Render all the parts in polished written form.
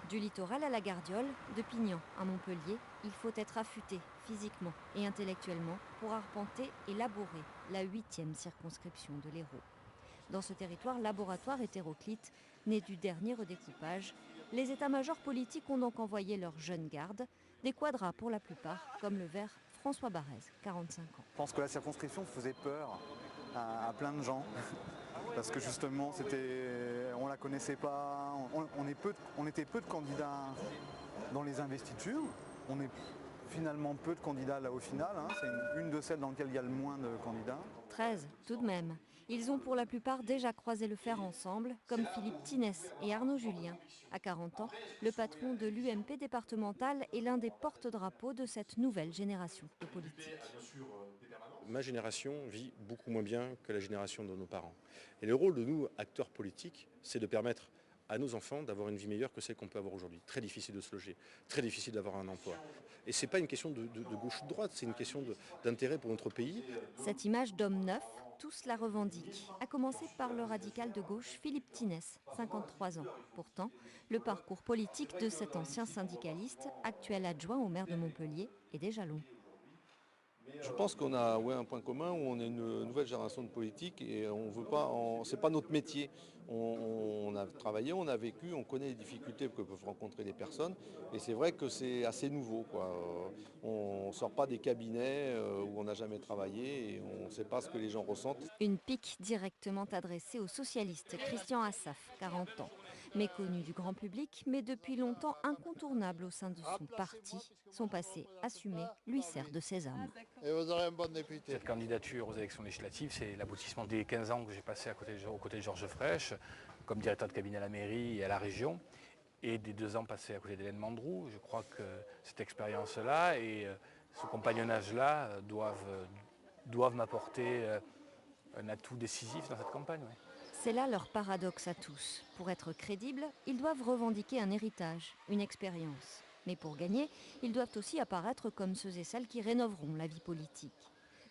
Du littoral à la Gardiole, de Pignan à Montpellier, il faut être affûté physiquement et intellectuellement pour arpenter et labourer la 8e circonscription de l'Hérault. Dans ce territoire laboratoire hétéroclite, né du dernier redécoupage, les états-majors politiques ont donc envoyé leurs jeunes gardes, des quadras pour la plupart, comme le vert François Barrez, 45 ans. Je pense que la circonscription faisait peur à plein de gens. Parce que justement, on ne la connaissait pas, on était peu de candidats dans les investitures, on est finalement peu de candidats là au final, hein. C'est une de celles dans lesquelles il y a le moins de candidats. 13, tout de même. Ils ont pour la plupart déjà croisé le fer ensemble, comme Philippe Tinès et Arnaud Julien. À 40 ans, le patron de l'UMP départemental est l'un des porte-drapeaux de cette nouvelle génération de politiques. Ma génération vit beaucoup moins bien que la génération de nos parents. Et le rôle de nous, acteurs politiques, c'est de permettre à nos enfants d'avoir une vie meilleure que celle qu'on peut avoir aujourd'hui. Très difficile de se loger, très difficile d'avoir un emploi. Et ce n'est pas une question de gauche ou de droite, c'est une question d'intérêt pour notre pays. Cette image d'homme neuf, tous la revendiquent, à commencer par le radical de gauche Philippe Tinès, 53 ans. Pourtant, le parcours politique de cet ancien syndicaliste, actuel adjoint au maire de Montpellier, est déjà long. Je pense qu'on a un point commun où on est une nouvelle génération de politiques et on veut pas, c'est pas notre métier. On a travaillé, on a vécu, on connaît les difficultés que peuvent rencontrer les personnes et c'est vrai que c'est assez nouveau, quoi. On sort pas des cabinets où on n'a jamais travaillé et on ne sait pas ce que les gens ressentent. Une pique directement adressée au socialiste Christian Assaf, 40 ans. Méconnu du grand public, mais depuis longtemps incontournable au sein de son parti. Son passé assumé lui sert de sésame. Et vous aurez un bon député. Cette candidature aux élections législatives, c'est l'aboutissement des 15 ans que j'ai passé aux côtés de Georges Frêche, comme directeur de cabinet à la mairie et à la région, et des 2 ans passés à côté d'Hélène Mandroux. Je crois que cette expérience-là et ce compagnonnage-là doivent m'apporter un atout décisif dans cette campagne. Oui. C'est là leur paradoxe à tous. Pour être crédibles, ils doivent revendiquer un héritage, une expérience. Mais pour gagner, ils doivent aussi apparaître comme ceux et celles qui rénoveront la vie politique.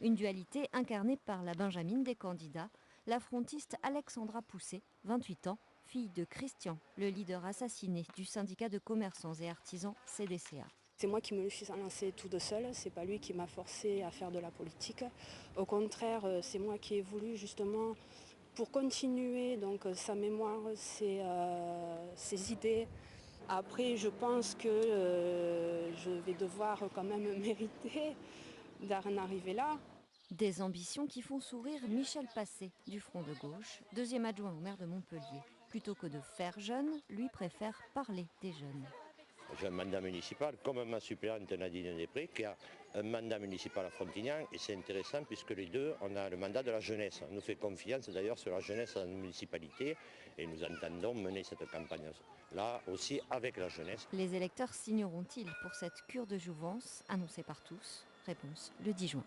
Une dualité incarnée par la benjamine des candidats, la frontiste Alexandra Pousset, 28 ans, fille de Christian, le leader assassiné du syndicat de commerçants et artisans CDCA. C'est moi qui me suis lancée tout de seul, c'est pas lui qui m'a forcé à faire de la politique. Au contraire, c'est moi qui ai voulu justement, pour continuer donc sa mémoire, ses idées. Après, je pense que je vais devoir quand même mériter d'en arriver là. Des ambitions qui font sourire Michel Passé, du Front de gauche, deuxième adjoint au maire de Montpellier. Plutôt que de faire jeune, lui préfère parler des jeunes. J'ai un mandat municipal, comme ma suppléante Nadine Després, qui a un mandat municipal à Frontignan, et c'est intéressant puisque les deux, on a le mandat de la jeunesse. On nous fait confiance d'ailleurs sur la jeunesse dans la municipalité, et nous entendons mener cette campagne-là aussi avec la jeunesse. Les électeurs signeront-ils pour cette cure de jouvence annoncée par tous? Réponse le 10 juin.